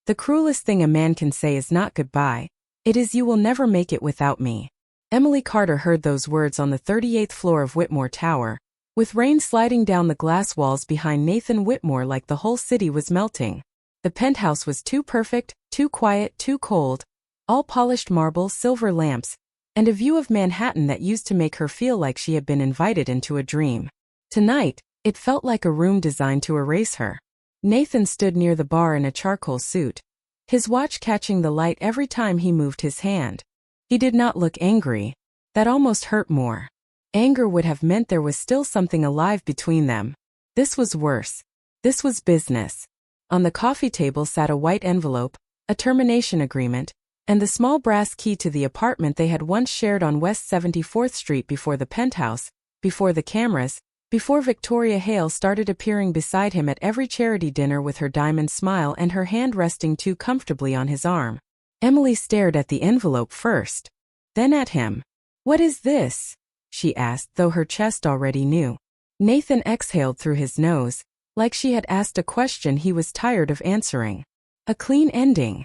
The cruelest thing a man can say is not goodbye. It is you will never make it without me. Emily Carter heard those words on the 38th floor of Whitmore Tower, with rain sliding down the glass walls behind Nathan Whitmore like the whole city was melting. The penthouse was too perfect, too quiet, too cold, all polished marble, silver lamps, and a view of Manhattan that used to make her feel like she had been invited into a dream. Tonight, it felt like a room designed to erase her. Nathan stood near the bar in a charcoal suit, his watch catching the light every time he moved his hand. He did not look angry. That almost hurt more. Anger would have meant there was still something alive between them. This was worse. This was business. On the coffee table sat a white envelope, a termination agreement, and the small brass key to the apartment they had once shared on West 74th Street before the penthouse, before the cameras, before Victoria Hale started appearing beside him at every charity dinner with her diamond smile and her hand resting too comfortably on his arm. Emily stared at the envelope first, then at him. "What is this?" she asked, though her chest already knew. Nathan exhaled through his nose, like she had asked a question he was tired of answering. "A clean ending."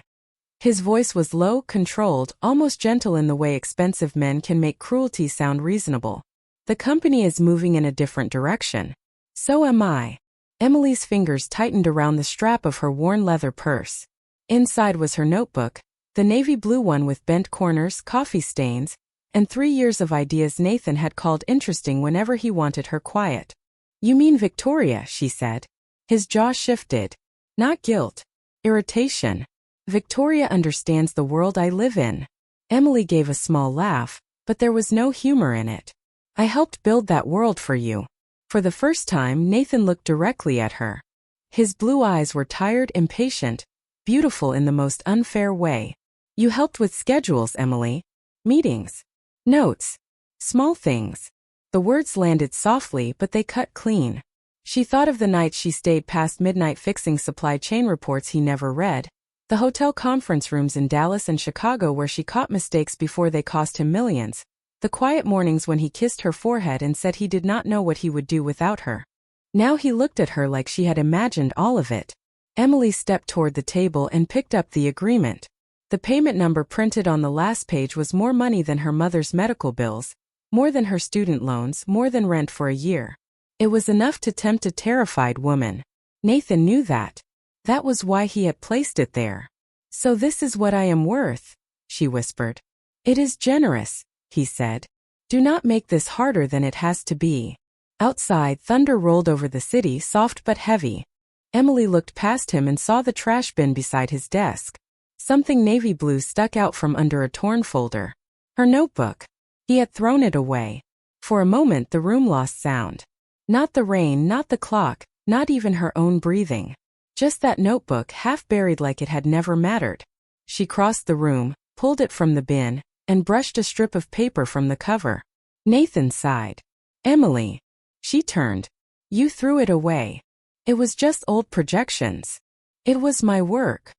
His voice was low, controlled, almost gentle in the way expensive men can make cruelty sound reasonable. "The company is moving in a different direction. So am I." Emily's fingers tightened around the strap of her worn leather purse. Inside was her notebook, the navy blue one with bent corners, coffee stains, and 3 years of ideas Nathan had called interesting whenever he wanted her quiet. "You mean Victoria," she said. His jaw shifted. Not guilt. Irritation. "Victoria understands the world I live in." Emily gave a small laugh, but there was no humor in it. "I helped build that world for you." For the first time, Nathan looked directly at her. His blue eyes were tired, impatient, beautiful in the most unfair way. "You helped with schedules, Emily. Meetings. Notes. Small things." The words landed softly, but they cut clean. She thought of the nights she stayed past midnight fixing supply chain reports he never read, the hotel conference rooms in Dallas and Chicago where she caught mistakes before they cost him millions, the quiet mornings when he kissed her forehead and said he did not know what he would do without her. Now he looked at her like she had imagined all of it. Emily stepped toward the table and picked up the agreement. The payment number printed on the last page was more money than her mother's medical bills, more than her student loans, more than rent for a year. It was enough to tempt a terrified woman. Nathan knew that. That was why he had placed it there. "So this is what I am worth," she whispered. "It is generous," he said. "Do not make this harder than it has to be." Outside, thunder rolled over the city, soft but heavy. Emily looked past him and saw the trash bin beside his desk. Something navy blue stuck out from under a torn folder. Her notebook. He had thrown it away. For a moment the room lost sound. Not the rain, not the clock, not even her own breathing. Just that notebook, half buried like it had never mattered. She crossed the room, pulled it from the bin, and brushed a strip of paper from the cover. Nathan sighed. "Emily." She turned. "You threw it away." "It was just old projections." "It was my work."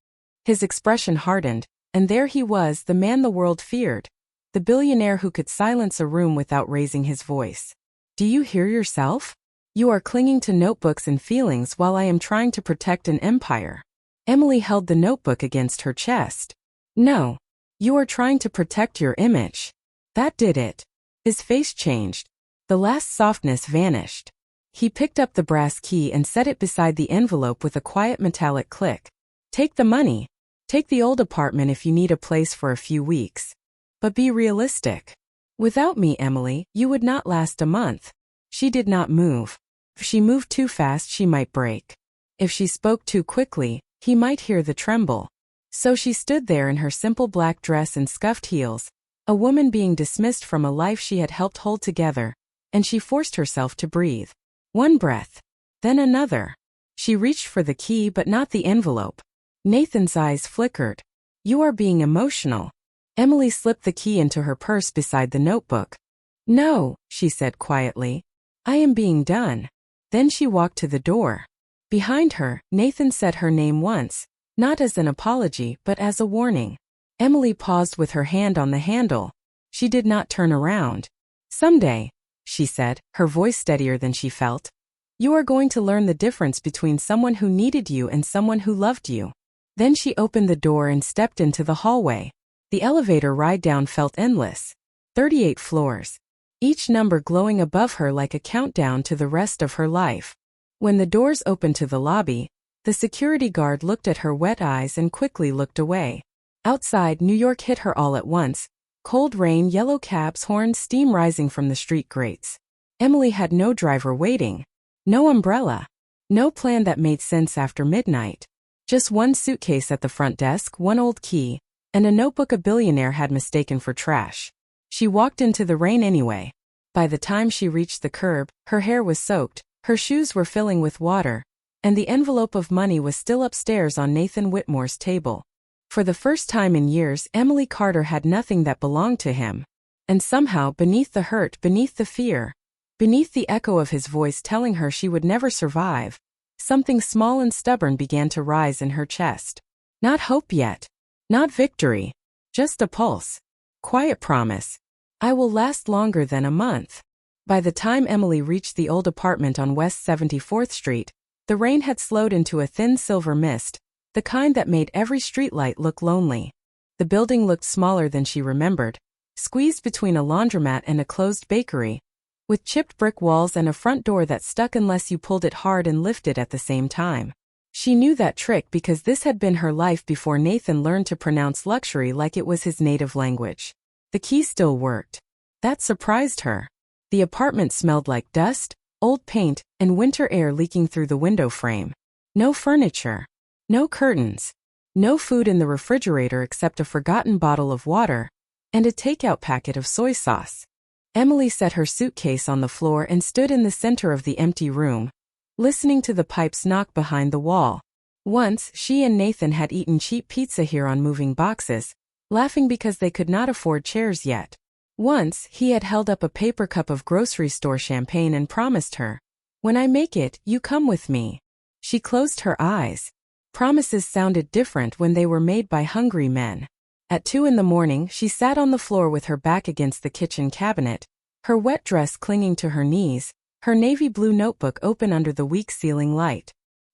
His expression hardened, and there he was, the man the world feared. The billionaire who could silence a room without raising his voice. "Do you hear yourself? You are clinging to notebooks and feelings while I am trying to protect an empire." Emily held the notebook against her chest. "No. You are trying to protect your image." That did it. His face changed. The last softness vanished. He picked up the brass key and set it beside the envelope with a quiet metallic click. "Take the money. Take the old apartment if you need a place for a few weeks. But be realistic. Without me, Emily, you would not last a month." She did not move. If she moved too fast, she might break. If she spoke too quickly, he might hear the tremble. So she stood there in her simple black dress and scuffed heels, a woman being dismissed from a life she had helped hold together, and she forced herself to breathe. One breath. Then another. She reached for the key but not the envelope. Nathan's eyes flickered. "You are being emotional." Emily slipped the key into her purse beside the notebook. "No," she said quietly. "I am being done." Then she walked to the door. Behind her, Nathan said her name once, not as an apology but as a warning. Emily paused with her hand on the handle. She did not turn around. "Someday," she said, her voice steadier than she felt, "you are going to learn the difference between someone who needed you and someone who loved you." Then she opened the door and stepped into the hallway. The elevator ride down felt endless. 38 floors. Each number glowing above her like a countdown to the rest of her life. When the doors opened to the lobby, the security guard looked at her wet eyes and quickly looked away. Outside, New York hit her all at once. Cold rain, yellow cabs, horns, steam rising from the street grates. Emily had no driver waiting. No umbrella. No plan that made sense after midnight. Just one suitcase at the front desk, one old key, and a notebook a billionaire had mistaken for trash. She walked into the rain anyway. By the time she reached the curb, her hair was soaked, her shoes were filling with water, and the envelope of money was still upstairs on Nathan Whitmore's table. For the first time in years, Emily Carter had nothing that belonged to him. And somehow, beneath the hurt, beneath the fear, beneath the echo of his voice telling her she would never survive, something small and stubborn began to rise in her chest. Not hope yet. Not victory. Just a pulse. Quiet promise. I will last longer than a month. By the time Emily reached the old apartment on West 74th Street, the rain had slowed into a thin silver mist, the kind that made every streetlight look lonely. The building looked smaller than she remembered, squeezed between a laundromat and a closed bakery, with chipped brick walls and a front door that stuck unless you pulled it hard and lifted at the same time. She knew that trick because this had been her life before Nathan learned to pronounce luxury like it was his native language. The key still worked. That surprised her. The apartment smelled like dust, old paint, and winter air leaking through the window frame. No furniture. No curtains. No food in the refrigerator except a forgotten bottle of water and a takeout packet of soy sauce. Emily set her suitcase on the floor and stood in the center of the empty room, listening to the pipes knock behind the wall. Once, she and Nathan had eaten cheap pizza here on moving boxes, laughing because they could not afford chairs yet. Once, he had held up a paper cup of grocery store champagne and promised her, "When I make it, you come with me." She closed her eyes. Promises sounded different when they were made by hungry men. At 2 in the morning, she sat on the floor with her back against the kitchen cabinet, her wet dress clinging to her knees, her navy blue notebook open under the weak ceiling light.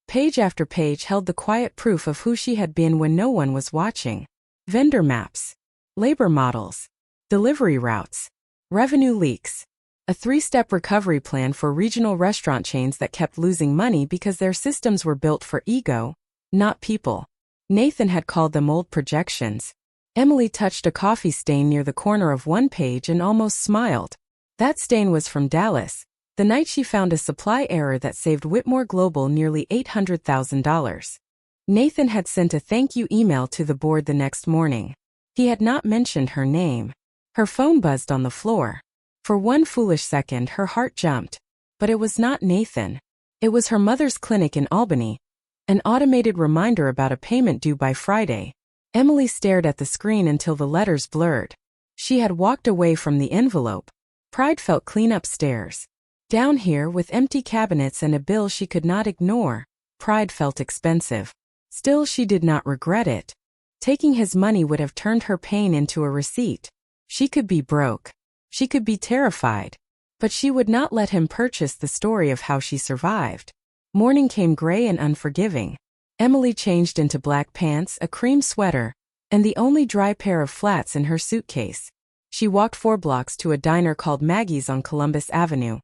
Page after page held the quiet proof of who she had been when no one was watching. Vendor maps, labor models, delivery routes, revenue leaks, a 3-step recovery plan for regional restaurant chains that kept losing money because their systems were built for ego, not people. Nathan had called them old projections. Emily touched a coffee stain near the corner of one page and almost smiled. That stain was from Dallas, the night she found a supply error that saved Whitmore Global nearly $800,000. Nathan had sent a thank you email to the board the next morning. He had not mentioned her name. Her phone buzzed on the floor. For one foolish second her heart jumped. But it was not Nathan. It was her mother's clinic in Albany. An automated reminder about a payment due by Friday. Emily stared at the screen until the letters blurred. She had walked away from the envelope. Pride felt clean upstairs. Down here, with empty cabinets and a bill she could not ignore, pride felt expensive. Still, she did not regret it. Taking his money would have turned her pain into a receipt. She could be broke. She could be terrified. But she would not let him purchase the story of how she survived. Morning came gray and unforgiving. Emily changed into black pants, a cream sweater, and the only dry pair of flats in her suitcase. She walked 4 blocks to a diner called Maggie's on Columbus Avenue.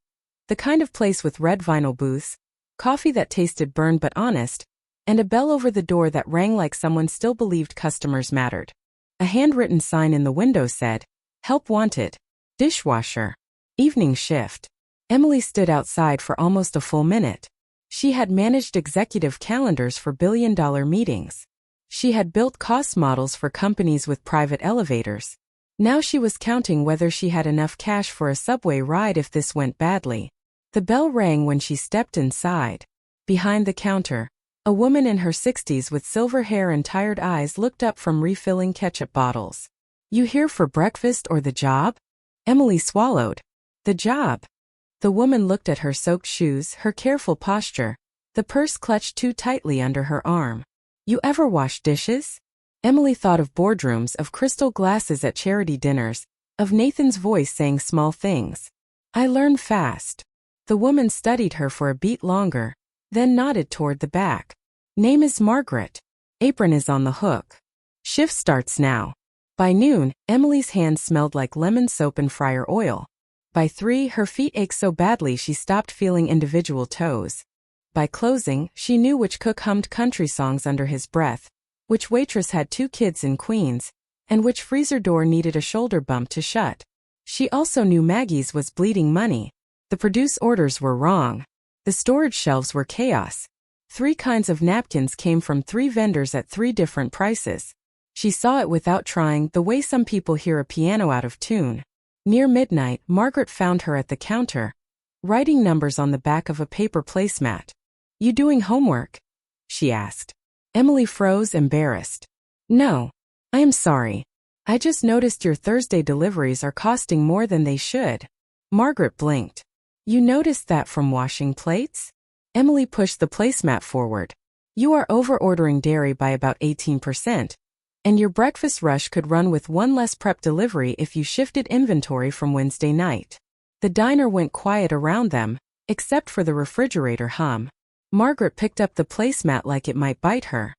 The kind of place with red vinyl booths, coffee that tasted burned but honest, and a bell over the door that rang like someone still believed customers mattered. A handwritten sign in the window said, "Help wanted. Dishwasher. Evening shift." Emily stood outside for almost a full minute. She had managed executive calendars for billion-dollar meetings. She had built cost models for companies with private elevators. Now she was counting whether she had enough cash for a subway ride if this went badly. The bell rang when she stepped inside. Behind the counter, a woman in her 60s with silver hair and tired eyes looked up from refilling ketchup bottles. "You here for breakfast or the job?" Emily swallowed. "The job." The woman looked at her soaked shoes, her careful posture, the purse clutched too tightly under her arm. "You ever wash dishes?" Emily thought of boardrooms, of crystal glasses at charity dinners, of Nathan's voice saying small things. "I learn fast." The woman studied her for a beat longer, then nodded toward the back. "Name is Margaret. Apron is on the hook. Shift starts now. By noon, Emily's hands smelled like lemon soap and fryer oil. By 3, her feet ached so badly she stopped feeling individual toes. By closing, she knew which cook hummed country songs under his breath, which waitress had 2 kids in Queens, and which freezer door needed a shoulder bump to shut. She also knew Maggie's was bleeding money. The produce orders were wrong. The storage shelves were chaos. 3 kinds of napkins came from 3 vendors at 3 different prices. She saw it without trying, the way some people hear a piano out of tune. Near midnight, Margaret found her at the counter, writing numbers on the back of a paper placemat. "You doing homework?" she asked. Emily froze, embarrassed. "No. I am sorry. I just noticed your Thursday deliveries are costing more than they should." Margaret blinked. "You noticed that from washing plates?" Emily pushed the placemat forward. "You are over-ordering dairy by about 18%. And your breakfast rush could run with 1 less prep delivery if you shifted inventory from Wednesday night." The diner went quiet around them, except for the refrigerator hum. Margaret picked up the placemat like it might bite her.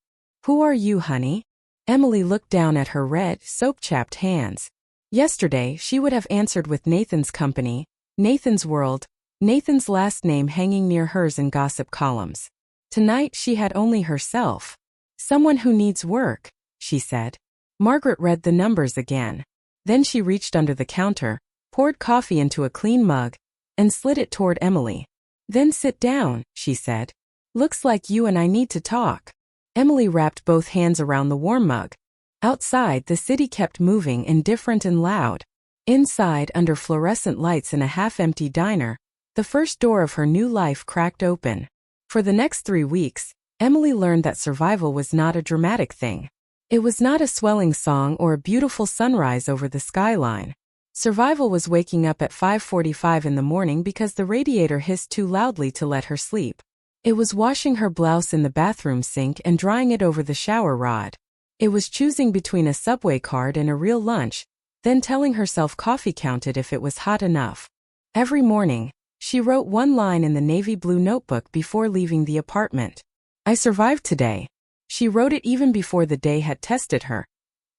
"Who are you, honey?" Emily looked down at her red, soap-chapped hands. Yesterday, she would have answered with Nathan's company, Nathan's world, Nathan's last name hanging near hers in gossip columns. Tonight she had only herself. "Someone who needs work," she said. Margaret read the numbers again. Then she reached under the counter, poured coffee into a clean mug, and slid it toward Emily. "Then sit down," she said. "Looks like you and I need to talk." Emily wrapped both hands around the warm mug. Outside, the city kept moving, indifferent and loud. Inside, under fluorescent lights in a half-empty diner, the first door of her new life cracked open. For the next 3 weeks, Emily learned that survival was not a dramatic thing. It was not a swelling song or a beautiful sunrise over the skyline. Survival was waking up at 5:45 in the morning because the radiator hissed too loudly to let her sleep. It was washing her blouse in the bathroom sink and drying it over the shower rod. It was choosing between a Subway card and a real lunch, then telling herself coffee counted if it was hot enough. Every morning, she wrote 1 line in the navy blue notebook before leaving the apartment. "I survived today." She wrote it even before the day had tested her,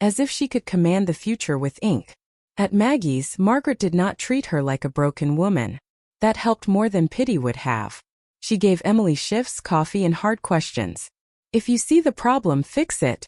as if she could command the future with ink. At Maggie's, Margaret did not treat her like a broken woman. That helped more than pity would have. She gave Emily shifts, coffee, and hard questions. "If you see the problem, fix it,"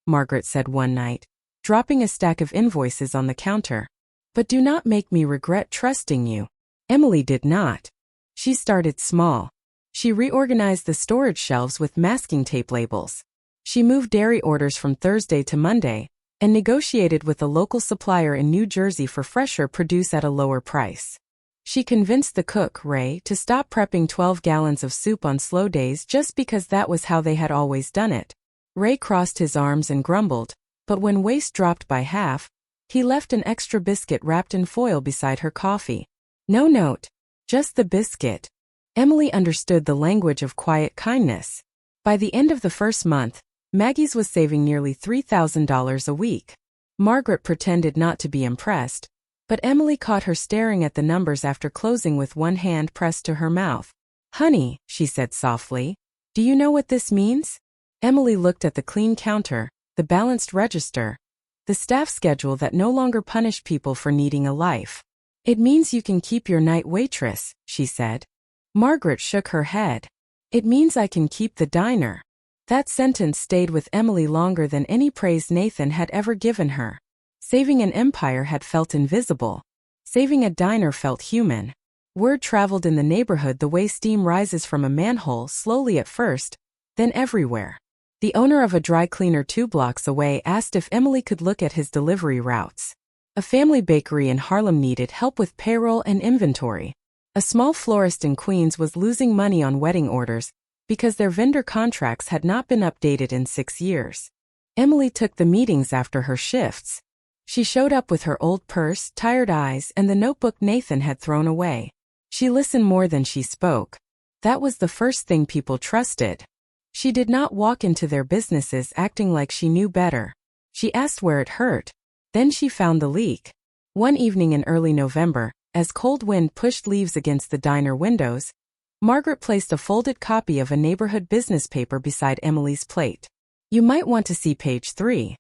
Margaret said one night, dropping a stack of invoices on the counter. "But do not make me regret trusting you." Emily did not. She started small. She reorganized the storage shelves with masking tape labels. She moved dairy orders from Thursday to Monday, and negotiated with a local supplier in New Jersey for fresher produce at a lower price. She convinced the cook, Ray, to stop prepping 12 gallons of soup on slow days just because that was how they had always done it. Ray crossed his arms and grumbled, but when waste dropped by half, he left an extra biscuit wrapped in foil beside her coffee. No note, just the biscuit. Emily understood the language of quiet kindness. By the end of the first month, Maggie's was saving nearly $3,000 a week. Margaret pretended not to be impressed, but Emily caught her staring at the numbers after closing with one hand pressed to her mouth. "Honey," she said softly, "do you know what this means?" Emily looked at the clean counter, the balanced register, the staff schedule that no longer punished people for needing a life. "It means you can keep your night waitress," she said. Margaret shook her head. "It means I can keep the diner." That sentence stayed with Emily longer than any praise Nathan had ever given her. Saving an empire had felt invisible. Saving a diner felt human. Word traveled in the neighborhood the way steam rises from a manhole, slowly at first, then everywhere. The owner of a dry cleaner 2 blocks away asked if Emily could look at his delivery routes. A family bakery in Harlem needed help with payroll and inventory. A small florist in Queens was losing money on wedding orders because their vendor contracts had not been updated in 6 years. Emily took the meetings after her shifts. She showed up with her old purse, tired eyes, and the notebook Nathan had thrown away. She listened more than she spoke. That was the first thing people trusted. She did not walk into their businesses acting like she knew better. She asked where it hurt. Then she found the leak. One evening in early November, as cold wind pushed leaves against the diner windows, Margaret placed a folded copy of a neighborhood business paper beside Emily's plate. You might want to see page 3.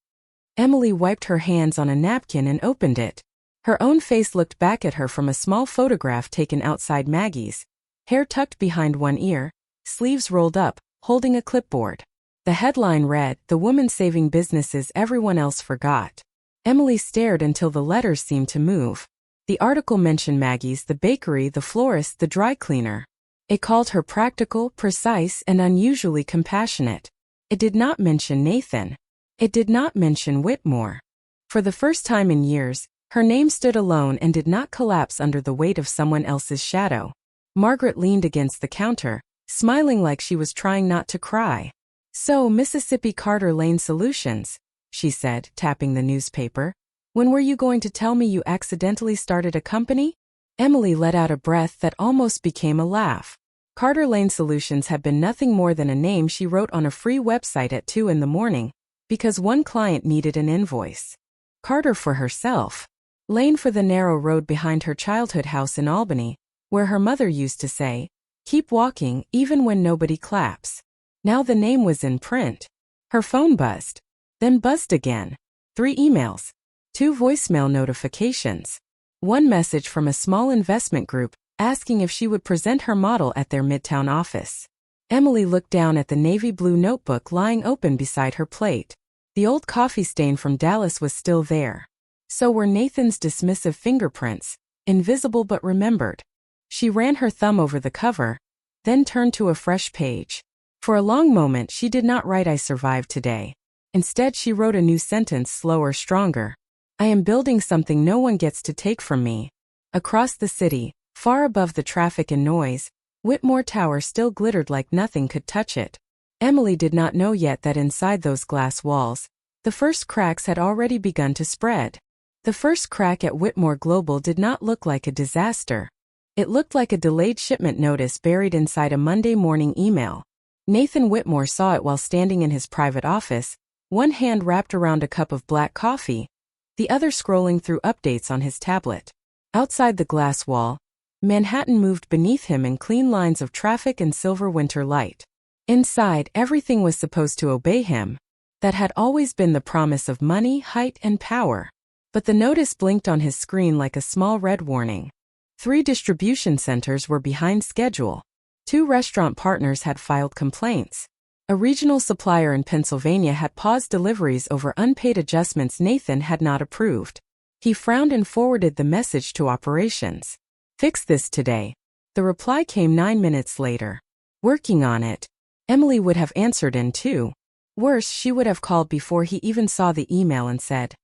Emily wiped her hands on a napkin and opened it. Her own face looked back at her from a small photograph taken outside Maggie's, hair tucked behind one ear, sleeves rolled up, holding a clipboard. The headline read, "The woman saving businesses everyone else forgot." Emily stared until the letters seemed to move. The article mentioned Maggie's, the bakery, the florist, the dry cleaner. It called her practical, precise, and unusually compassionate. It did not mention Nathan. It did not mention Whitmore. For the first time in years, her name stood alone and did not collapse under the weight of someone else's shadow. Margaret leaned against the counter, smiling like she was trying not to cry. "So, Mississippi Carter Lane Solutions," she said, tapping the newspaper. "When were you going to tell me you accidentally started a company?" Emily let out a breath that almost became a laugh. Carter Lane Solutions had been nothing more than a name she wrote on a free website at 2 in the morning, because one client needed an invoice. Carter for herself. Lane for the narrow road behind her childhood house in Albany, where her mother used to say, "Keep walking even when nobody claps." Now the name was in print. Her phone buzzed. Then buzzed again. 3 emails. 2 voicemail notifications. One message from a small investment group, asking if she would present her model at their Midtown office. Emily looked down at the navy blue notebook lying open beside her plate. The old coffee stain from Dallas was still there. So were Nathan's dismissive fingerprints, invisible but remembered. She ran her thumb over the cover, then turned to a fresh page. For a long moment she did not write "I survived today." Instead she wrote a new sentence, slower, stronger. "I am building something no one gets to take from me." Across the city, far above the traffic and noise, Whitmore Tower still glittered like nothing could touch it. Emily did not know yet that inside those glass walls, the first cracks had already begun to spread. The first crack at Whitmore Global did not look like a disaster. It looked like a delayed shipment notice buried inside a Monday morning email. Nathan Whitmore saw it while standing in his private office, one hand wrapped around a cup of black coffee, the other scrolling through updates on his tablet. Outside the glass wall, Manhattan moved beneath him in clean lines of traffic and silver winter light. Inside, everything was supposed to obey him. That had always been the promise of money, height, and power. But the notice blinked on his screen like a small red warning. 3 distribution centers were behind schedule. 2 restaurant partners had filed complaints. A regional supplier in Pennsylvania had paused deliveries over unpaid adjustments Nathan had not approved. He frowned and forwarded the message to operations. "Fix this today." The reply came 9 minutes later. "Working on it." Emily would have answered in 2. Worse, she would have called before he even saw the email and said,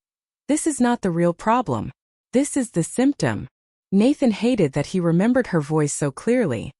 "This is not the real problem. This is the symptom." Nathan hated that he remembered her voice so clearly.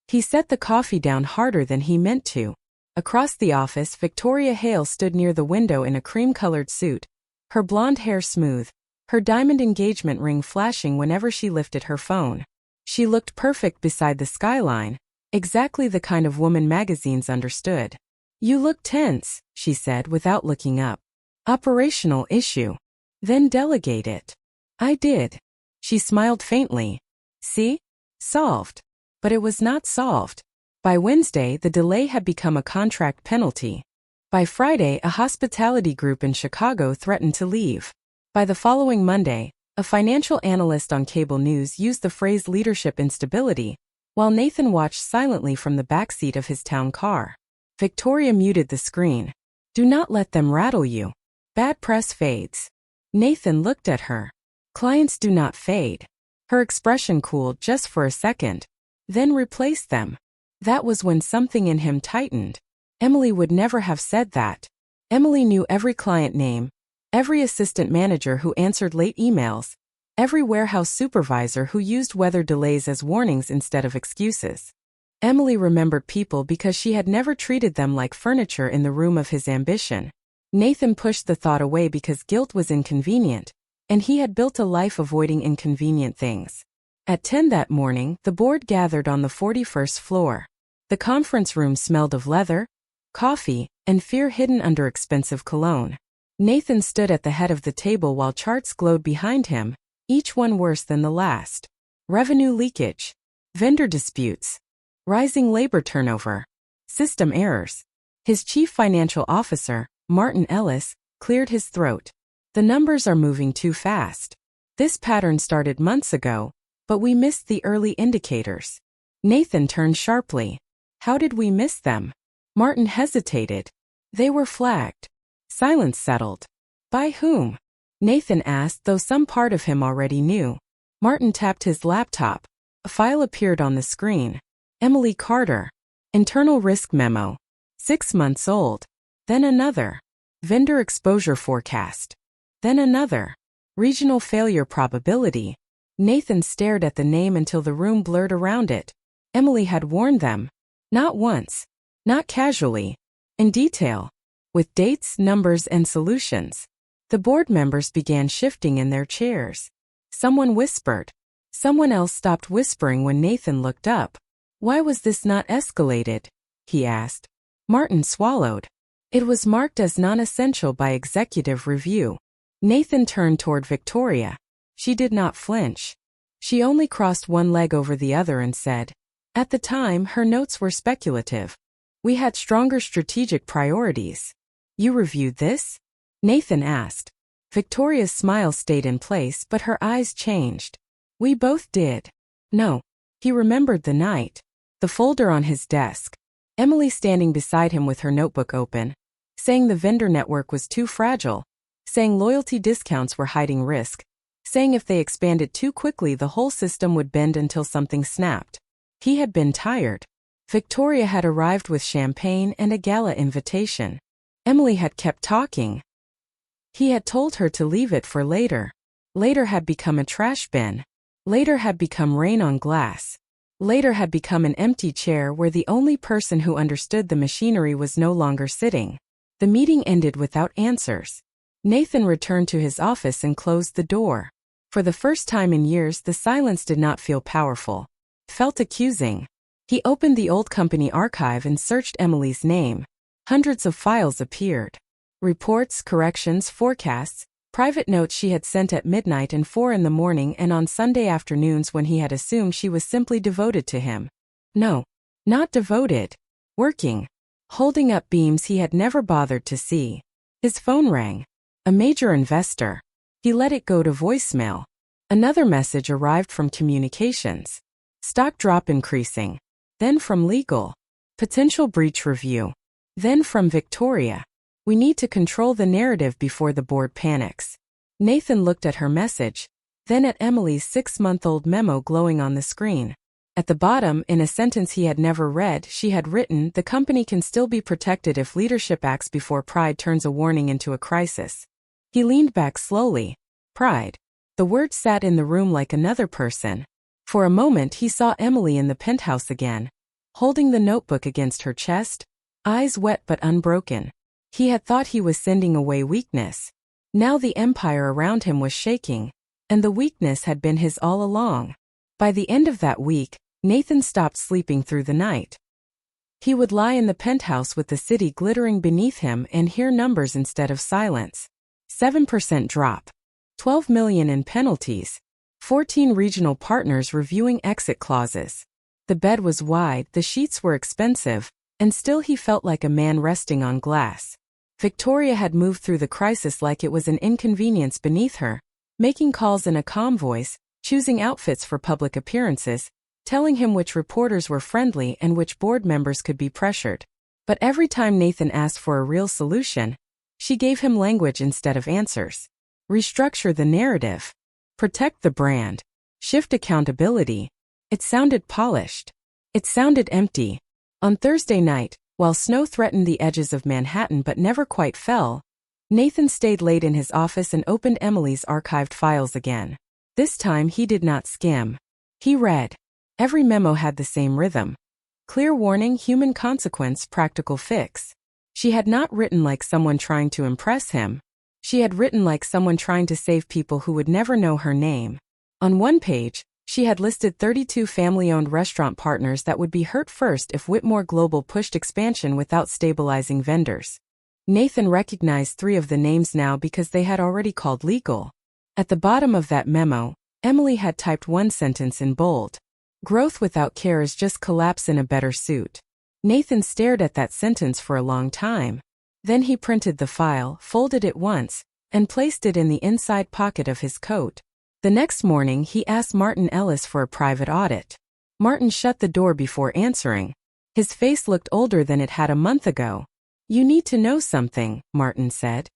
He set the coffee down harder than he meant to. Across the office, Victoria Hale stood near the window in a cream-colored suit, her blonde hair smooth, her diamond engagement ring flashing whenever she lifted her phone. She looked perfect beside the skyline, exactly the kind of woman magazines understood. "You look tense," she said without looking up. "Operational issue." "Then delegate it." "I did." She smiled faintly. "See? Solved." But it was not solved. By Wednesday, the delay had become a contract penalty. By Friday, a hospitality group in Chicago threatened to leave. By the following Monday, a financial analyst on cable news used the phrase leadership instability, while Nathan watched silently from the backseat of his town car. Victoria muted the screen. "Do not let them rattle you. Bad press fades." Nathan looked at her. "Clients do not fade." Her expression cooled just for a second, then replaced them. That was when something in him tightened. Emily would never have said that. Emily knew every client name, every assistant manager who answered late emails, every warehouse supervisor who used weather delays as warnings instead of excuses. Emily remembered people because she had never treated them like furniture in the room of his ambition. Nathan pushed the thought away because guilt was inconvenient, and he had built a life avoiding inconvenient things. At 10 that morning, the board gathered on the 41st floor. The conference room smelled of leather, coffee, and fear hidden under expensive cologne. Nathan stood at the head of the table while charts glowed behind him, each one worse than the last. Revenue leakage, vendor disputes, rising labor turnover, system errors. His chief financial officer, Martin Ellis, cleared his throat. The numbers are moving too fast. This pattern started months ago, but we missed the early indicators. Nathan turned sharply. How did we miss them? Martin hesitated. They were flagged. Silence settled. By whom? Nathan asked, though some part of him already knew. Martin tapped his laptop. A file appeared on the screen. Emily Carter. Internal risk memo. 6 months old. Then another. Vendor exposure forecast. Then another. Regional failure probability. Nathan stared at the name until the room blurred around it. Emily had warned them. Not once. Not casually. In detail. With dates, numbers, and solutions. The board members began shifting in their chairs. Someone whispered. Someone else stopped whispering when Nathan looked up. Why was this not escalated? He asked. Martin swallowed. It was marked as non-essential by executive review. Nathan turned toward Victoria. She did not flinch. She only crossed one leg over the other and said, at the time, her notes were speculative. We had stronger strategic priorities. You reviewed this? Nathan asked. Victoria's smile stayed in place, but her eyes changed. We both did. No. He remembered the night. The folder on his desk. Emily standing beside him with her notebook open. Saying the vendor network was too fragile. Saying loyalty discounts were hiding risk. Saying if they expanded too quickly the whole system would bend until something snapped. He had been tired. Victoria had arrived with champagne and a gala invitation. Emily had kept talking. He had told her to leave it for later. Later had become a trash bin. Later had become rain on glass. Later had become an empty chair where the only person who understood the machinery was no longer sitting. The meeting ended without answers. Nathan returned to his office and closed the door. For the first time in years, the silence did not feel powerful. It felt accusing. He opened the old company archive and searched Emily's name. Hundreds of files appeared. Reports, corrections, forecasts, private notes she had sent at midnight and 4 in the morning and on Sunday afternoons when he had assumed she was simply devoted to him. No, not devoted. Working. Holding up beams he had never bothered to see. His phone rang. A major investor. He let it go to voicemail. Another message arrived from communications. Stock drop increasing. Then from legal. Potential breach review. Then from Victoria. We need to control the narrative before the board panics. Nathan looked at her message, then at Emily's 6-month-old memo glowing on the screen. At the bottom, in a sentence he had never read, she had written, "The company can still be protected if leadership acts before pride turns a warning into a crisis." He leaned back slowly. Pride. The word sat in the room like another person. For a moment he saw Emily in the penthouse again, holding the notebook against her chest, eyes wet but unbroken. He had thought he was sending away weakness. Now the empire around him was shaking, and the weakness had been his all along. By the end of that week, Nathan stopped sleeping through the night. He would lie in the penthouse with the city glittering beneath him and hear numbers instead of silence. 7% drop. 12 million in penalties. 14 regional partners reviewing exit clauses. The bed was wide, the sheets were expensive, and still he felt like a man resting on glass. Victoria had moved through the crisis like it was an inconvenience beneath her, making calls in a calm voice, choosing outfits for public appearances, telling him which reporters were friendly and which board members could be pressured. But every time Nathan asked for a real solution, she gave him language instead of answers. Restructure the narrative. Protect the brand. Shift accountability. It sounded polished. It sounded empty. On Thursday night, while snow threatened the edges of Manhattan but never quite fell, Nathan stayed late in his office and opened Emily's archived files again. This time he did not skim. He read. Every memo had the same rhythm. Clear warning, human consequence, practical fix. She had not written like someone trying to impress him. She had written like someone trying to save people who would never know her name. On one page, she had listed 32 family-owned restaurant partners that would be hurt first if Whitmore Global pushed expansion without stabilizing vendors. Nathan recognized 3 of the names now because they had already called legal. At the bottom of that memo, Emily had typed one sentence in bold. Growth without care is just collapse in a better suit. Nathan stared at that sentence for a long time. Then he printed the file, folded it once, and placed it in the inside pocket of his coat. The next morning he asked Martin Ellis for a private audit. Martin shut the door before answering. His face looked older than it had a month ago. "You need to know something," Martin said.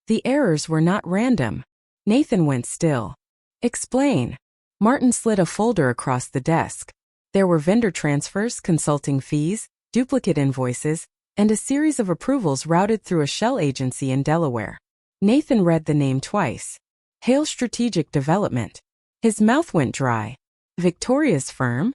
"The errors were not random." Nathan went still. "Explain." Martin slid a folder across the desk. There were vendor transfers, consulting fees, duplicate invoices, and a series of approvals routed through a shell agency in Delaware. Nathan read the name twice. Hale Strategic Development. His mouth went dry. Victoria's firm?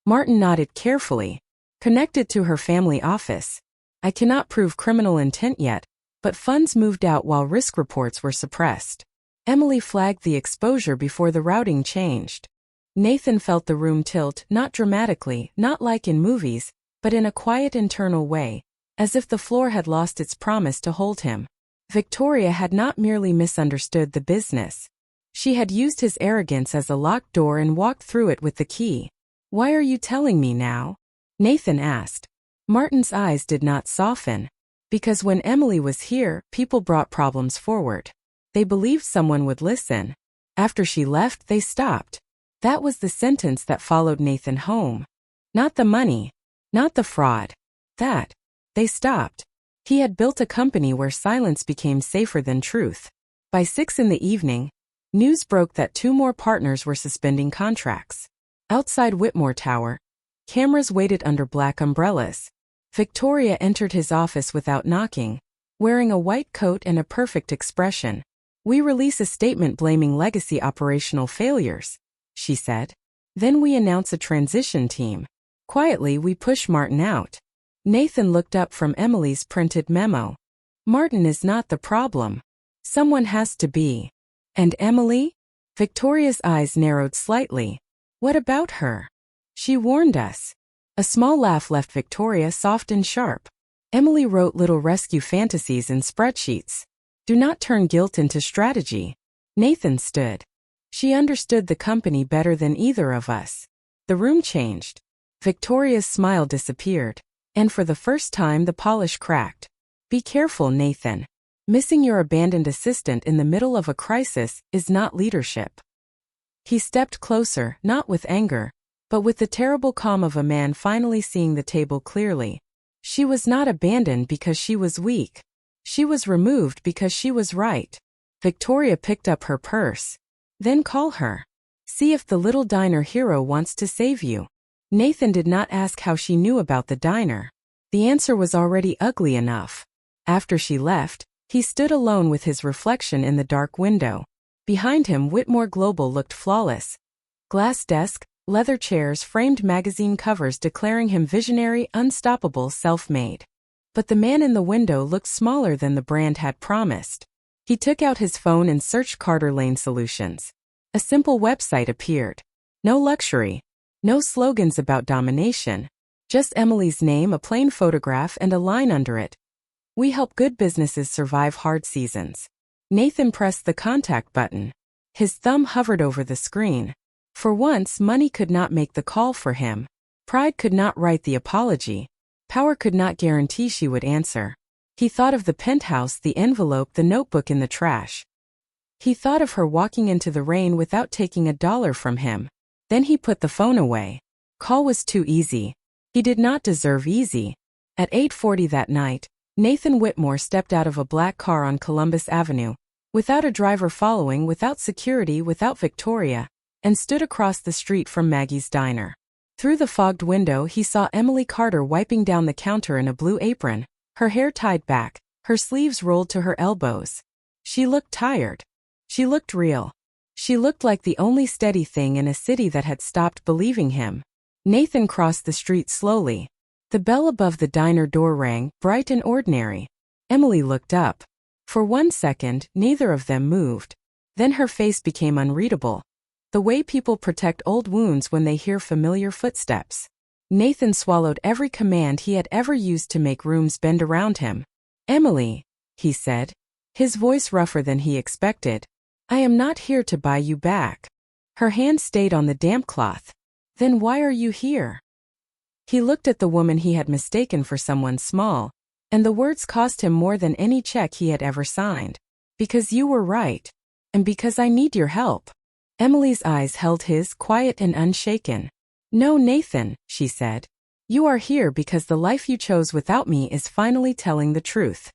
Martin nodded carefully. Connected to her family office. "I cannot prove criminal intent yet, but funds moved out while risk reports were suppressed." Emily flagged the exposure before the routing changed. Nathan felt the room tilt, not dramatically, not like in movies, but in a quiet internal way, as if the floor had lost its promise to hold him. Victoria had not merely misunderstood the business. She had used his arrogance as a locked door and walked through it with the key. "Why are you telling me now?" Nathan asked. Martin's eyes did not soften. "Because when Emily was here, people brought problems forward. They believed someone would listen. After she left, they stopped." That was the sentence that followed Nathan home. Not the money. Not the fraud. That. They stopped. He had built a company where silence became safer than truth. By 6 p.m, news broke that 2 more partners were suspending contracts. Outside Whitmore Tower, cameras waited under black umbrellas. Victoria entered his office without knocking, wearing a white coat and a perfect expression. "We release a statement blaming legacy operational failures," she said. "Then we announce a transition team. Quietly we push Martin out." Nathan looked up from Emily's printed memo. "Martin is not the problem. Someone has to be." "And Emily?" Victoria's eyes narrowed slightly. "What about her?" "She warned us." A small laugh left Victoria soft and sharp. Emily wrote little rescue fantasies in spreadsheets. Do not turn guilt into strategy. Nathan stood. "She understood the company better than either of us." The room changed. Victoria's smile disappeared. And for the first time the polish cracked. "Be careful, Nathan. Missing your abandoned assistant in the middle of a crisis is not leadership." He stepped closer, not with anger, but with the terrible calm of a man finally seeing the table clearly. She was not abandoned because she was weak. She was removed because she was right. Victoria picked up her purse. "Then call her. See if the little diner hero wants to save you." Nathan did not ask how she knew about the diner. The answer was already ugly enough. After she left, he stood alone with his reflection in the dark window. Behind him, Whitmore Global looked flawless. Glass desk, leather chairs, framed magazine covers declaring him visionary, unstoppable, self-made. But the man in the window looked smaller than the brand had promised. He took out his phone and searched Carter Lane Solutions. A simple website appeared. No luxury. No slogans about domination. Just Emily's name, a plain photograph, and a line under it. "We help good businesses survive hard seasons." Nathan pressed the contact button. His thumb hovered over the screen. For once, money could not make the call for him. Pride could not write the apology. Power could not guarantee she would answer. He thought of the penthouse, the envelope, the notebook in the trash. He thought of her walking into the rain without taking $1 from him. Then he put the phone away. Call was too easy. He did not deserve easy. At 8:40 that night, Nathan Whitmore stepped out of a black car on Columbus Avenue, without a driver following, without security, without Victoria, and stood across the street from Maggie's diner. Through the fogged window he saw Emily Carter wiping down the counter in a blue apron, her hair tied back, her sleeves rolled to her elbows. She looked tired. She looked real. She looked like the only steady thing in a city that had stopped believing him. Nathan crossed the street slowly. The bell above the diner door rang, bright and ordinary. Emily looked up. For 1 second, neither of them moved. Then her face became unreadable. The way people protect old wounds when they hear familiar footsteps. Nathan swallowed every command he had ever used to make rooms bend around him. "Emily," he said, his voice rougher than he expected. "I am not here to buy you back." Her hand stayed on the damp cloth. "Then why are you here?" He looked at the woman he had mistaken for someone small, and the words cost him more than any check he had ever signed. Because you were right. And because I need your help. Emily's eyes held his, quiet and unshaken. No, Nathan, she said. You are here because the life you chose without me is finally telling the truth.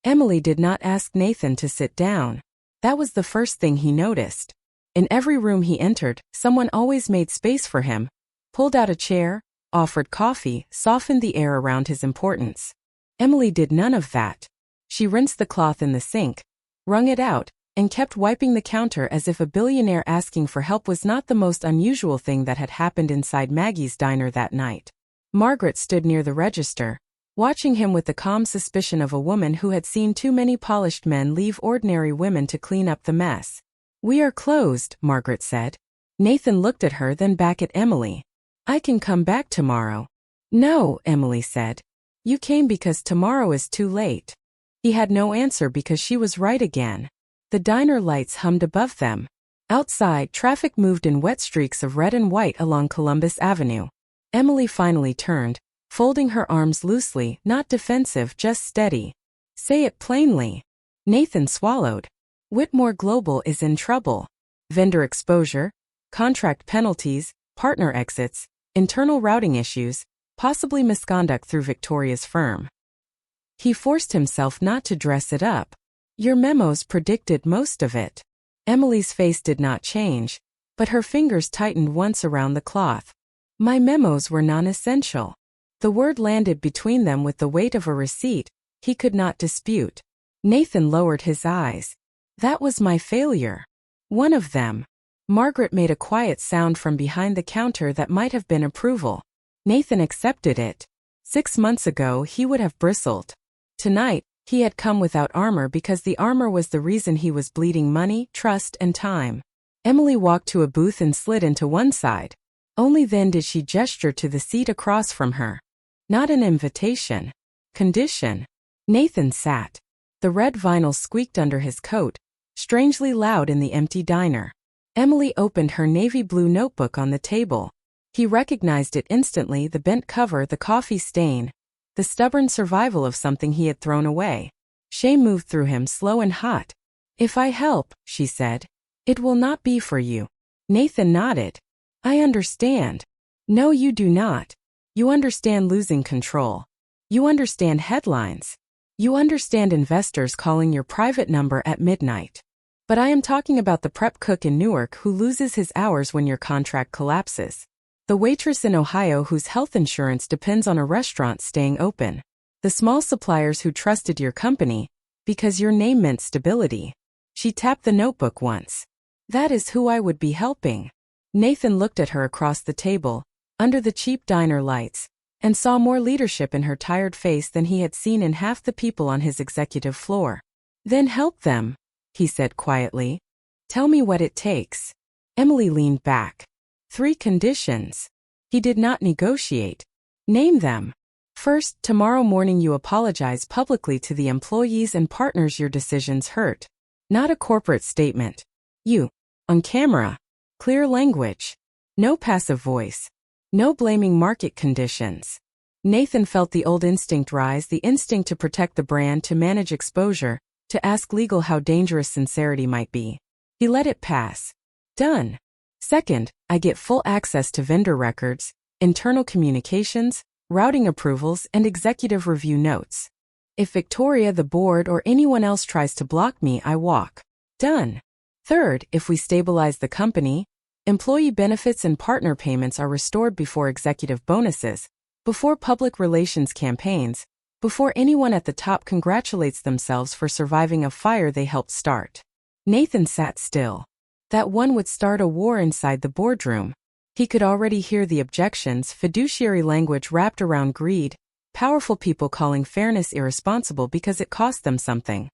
Emily did not ask Nathan to sit down. That was the first thing he noticed. In every room he entered, someone always made space for him, pulled out a chair, offered coffee, softened the air around his importance. Emily did none of that. She rinsed the cloth in the sink, wrung it out, and kept wiping the counter as if a billionaire asking for help was not the most unusual thing that had happened inside Maggie's diner that night. Margaret stood near the register, watching him with the calm suspicion of a woman who had seen too many polished men leave ordinary women to clean up the mess. We are closed, Margaret said. Nathan looked at her, then back at Emily. I can come back tomorrow. No, Emily said. You came because tomorrow is too late. He had no answer because she was right again. The diner lights hummed above them. Outside, traffic moved in wet streaks of red and white along Columbus Avenue. Emily finally turned, folding her arms loosely, not defensive, just steady. Say it plainly. Nathan swallowed. Whitmore Global is in trouble. Vendor exposure, contract penalties, partner exits, internal routing issues, possibly misconduct through Victoria's firm. He forced himself not to dress it up. Your memos predicted most of it. Emily's face did not change, but her fingers tightened once around the cloth. My memos were non-essential. The word landed between them with the weight of a receipt he could not dispute. Nathan lowered his eyes. That was my failure. One of them. Margaret made a quiet sound from behind the counter that might have been approval. Nathan accepted it. 6 months ago he would have bristled. Tonight, he had come without armor because the armor was the reason he was bleeding money, trust, and time. Emily walked to a booth and slid into one side. Only then did she gesture to the seat across from her. Not an invitation. Condition. Nathan sat. The red vinyl squeaked under his coat, strangely loud in the empty diner. Emily opened her navy blue notebook on the table. He recognized it instantly, the bent cover, the coffee stain, the stubborn survival of something he had thrown away. Shame moved through him, slow and hot. If I help, she said, it will not be for you. Nathan nodded. I understand. No, you do not. You understand losing control. You understand headlines. You understand investors calling your private number at midnight. But I am talking about the prep cook in Newark who loses his hours when your contract collapses. The waitress in Ohio whose health insurance depends on a restaurant staying open. The small suppliers who trusted your company because your name meant stability. She tapped the notebook once. That is who I would be helping. Nathan looked at her across the table, under the cheap diner lights, and saw more leadership in her tired face than he had seen in half the people on his executive floor. Then help them, he said quietly. Tell me what it takes. Emily leaned back. 3 conditions. He did not negotiate. Name them. First, tomorrow morning you apologize publicly to the employees and partners your decisions hurt. Not a corporate statement. You. On camera. Clear language. No passive voice. No blaming market conditions. Nathan felt the old instinct rise, the instinct to protect the brand, to manage exposure, to ask legal how dangerous sincerity might be. He let it pass. Done. Second, I get full access to vendor records, internal communications, routing approvals, and executive review notes. If Victoria, the board, or anyone else tries to block me, I walk. Done. Third, if we stabilize the company, employee benefits and partner payments are restored before executive bonuses, before public relations campaigns, before anyone at the top congratulates themselves for surviving a fire they helped start. Nathan sat still. That one would start a war inside the boardroom. He could already hear the objections, fiduciary language wrapped around greed, powerful people calling fairness irresponsible because it cost them something.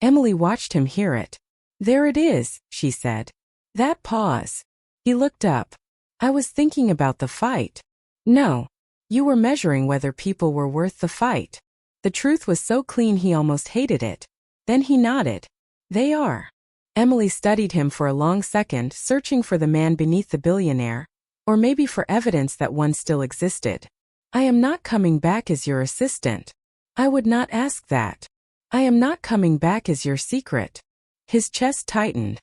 Emily watched him hear it. There it is, she said. That pause. He looked up. I was thinking about the fight. No. You were measuring whether people were worth the fight. The truth was so clean he almost hated it. Then he nodded. They are. Emily studied him for a long second, searching for the man beneath the billionaire, or maybe for evidence that one still existed. I am not coming back as your assistant. I would not ask that. I am not coming back as your secret. His chest tightened.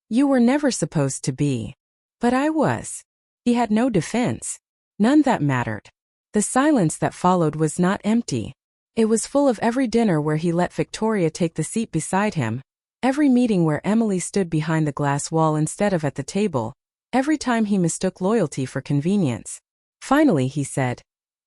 You were never supposed to be. But I was. He had no defense. None that mattered. The silence that followed was not empty. It was full of every dinner where he let Victoria take the seat beside him, every meeting where Emily stood behind the glass wall instead of at the table, every time he mistook loyalty for convenience. Finally he said,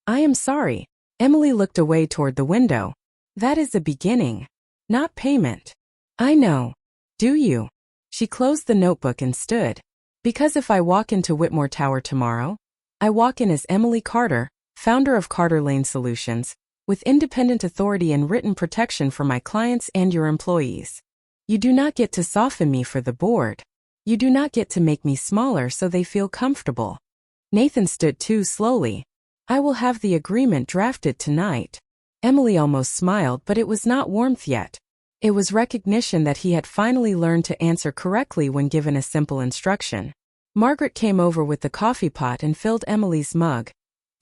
I am sorry. Emily looked away toward the window. That is a beginning, not payment. I know. Do you? She closed the notebook and stood. Because if I walk into Whitmore Tower tomorrow, I walk in as Emily Carter, founder of Carter Lane Solutions, with independent authority and written protection for my clients and your employees. You do not get to soften me for the board. You do not get to make me smaller so they feel comfortable. Nathan stood too slowly. I will have the agreement drafted tonight. Emily almost smiled, but it was not warmth yet. It was recognition that he had finally learned to answer correctly when given a simple instruction. Margaret came over with the coffee pot and filled Emily's mug.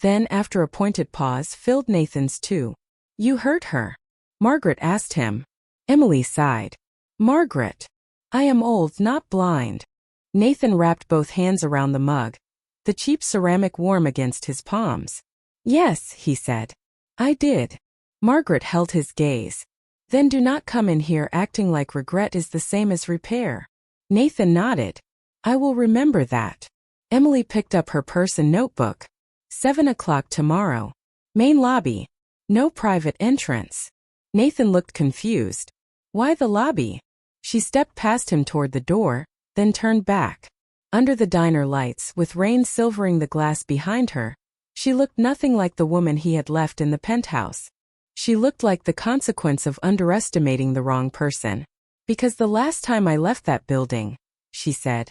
Then, after a pointed pause, filled Nathan's too. You hurt her? Margaret asked him. Emily sighed. Margaret. I am old, not blind. Nathan wrapped both hands around the mug, the cheap ceramic warm against his palms. Yes, he said. I did. Margaret held his gaze. Then do not come in here acting like regret is the same as repair. Nathan nodded. I will remember that. Emily picked up her purse and notebook. 7 o'clock tomorrow. Main lobby. No private entrance. Nathan looked confused. Why the lobby? She stepped past him toward the door, then turned back. Under the diner lights, with rain silvering the glass behind her, she looked nothing like the woman he had left in the penthouse. She looked like the consequence of underestimating the wrong person. Because the last time I left that building, she said,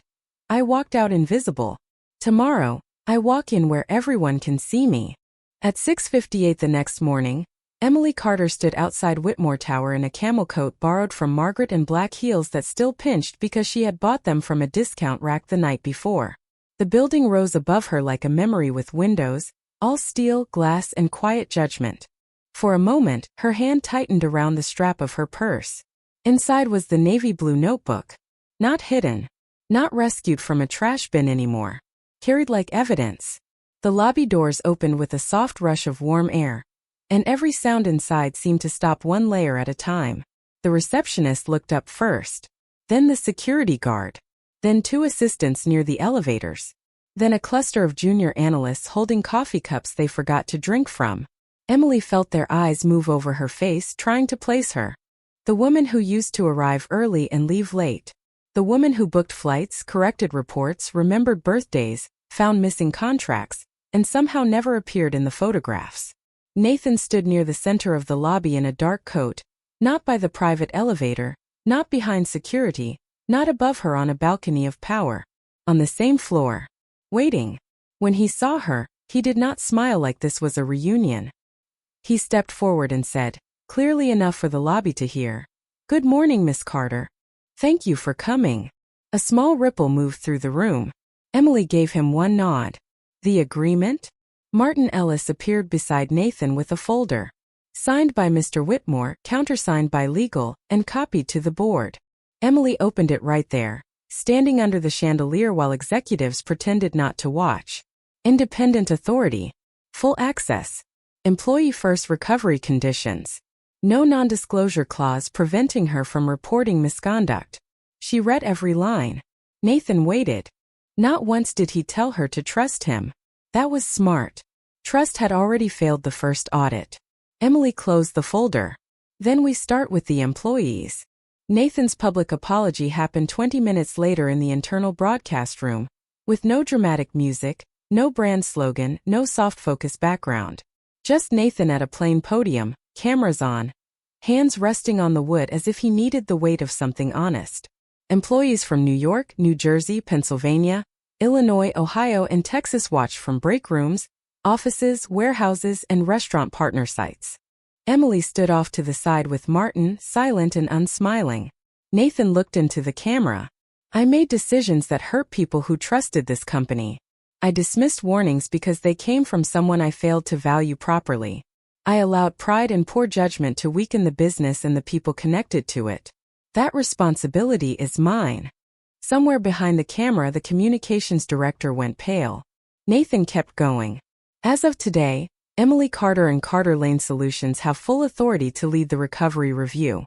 I walked out invisible. Tomorrow, I walk in where everyone can see me. At 6:58 the next morning, Emily Carter stood outside Whitmore Tower in a camel coat borrowed from Margaret and black heels that still pinched because she had bought them from a discount rack the night before. The building rose above her like a memory with windows, all steel, glass, and quiet judgment. For a moment, her hand tightened around the strap of her purse. Inside was the navy blue notebook. Not hidden. Not rescued from a trash bin anymore. Carried like evidence. The lobby doors opened with a soft rush of warm air, and every sound inside seemed to stop one layer at a time. The receptionist looked up first. Then the security guard. Then 2 assistants near the elevators. Then a cluster of junior analysts holding coffee cups they forgot to drink from. Emily felt their eyes move over her face, trying to place her. The woman who used to arrive early and leave late. The woman who booked flights, corrected reports, remembered birthdays, found missing contracts, and somehow never appeared in the photographs. Nathan stood near the center of the lobby in a dark coat, not by the private elevator, not behind security, not above her on a balcony of power. On the same floor. Waiting. When he saw her, he did not smile like this was a reunion. He stepped forward and said, clearly enough for the lobby to hear, Good morning, Miss Carter. Thank you for coming. A small ripple moved through the room. Emily gave him one nod. The agreement? Martin Ellis appeared beside Nathan with a folder. Signed by Mr. Whitmore, countersigned by legal, and copied to the board. Emily opened it right there, standing under the chandelier while executives pretended not to watch. Independent authority. Full access. Employee first recovery conditions. No non-disclosure clause preventing her from reporting misconduct. She read every line. Nathan waited. Not once did he tell her to trust him. That was smart. Trust had already failed the first audit. Emily closed the folder. Then we start with the employees. Nathan's public apology happened 20 minutes later in the internal broadcast room, with no dramatic music, no brand slogan, no soft focus background. Just Nathan at a plain podium, cameras on, hands resting on the wood as if he needed the weight of something honest. Employees from New York, New Jersey, Pennsylvania, Illinois, Ohio, and Texas watched from break rooms, offices, warehouses, and restaurant partner sites. Emily stood off to the side with Martin, silent and unsmiling. Nathan looked into the camera. I made decisions that hurt people who trusted this company. I dismissed warnings because they came from someone I failed to value properly. I allowed pride and poor judgment to weaken the business and the people connected to it. That responsibility is mine. Somewhere behind the camera, the communications director went pale. Nathan kept going. As of today, Emily Carter and Carter Lane Solutions have full authority to lead the recovery review.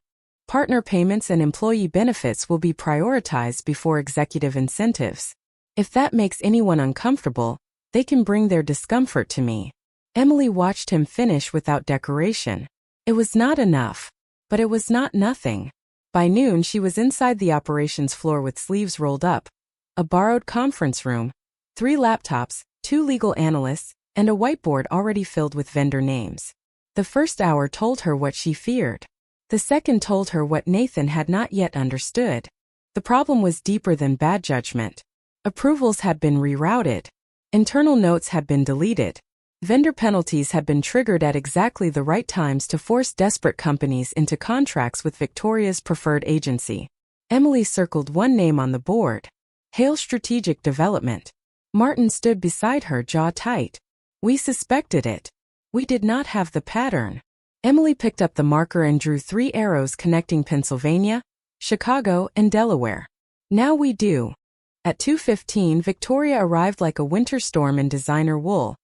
Partner payments and employee benefits will be prioritized before executive incentives. If that makes anyone uncomfortable, they can bring their discomfort to me. Emily watched him finish without decoration. It was not enough, but it was not nothing. By noon, she was inside the operations floor with sleeves rolled up, a borrowed conference room, 3 laptops, 2 legal analysts, and a whiteboard already filled with vendor names. The first hour told her what she feared. The second told her what Nathan had not yet understood. The problem was deeper than bad judgment. Approvals had been rerouted. Internal notes had been deleted. Vendor penalties had been triggered at exactly the right times to force desperate companies into contracts with Victoria's preferred agency. Emily circled one name on the board. Hale Strategic Development. Martin stood beside her, jaw tight. We suspected it. We did not have the pattern. Emily picked up the marker and drew 3 arrows connecting Pennsylvania, Chicago, and Delaware. Now we do. At 2:15, Victoria arrived like a winter storm in designer wool,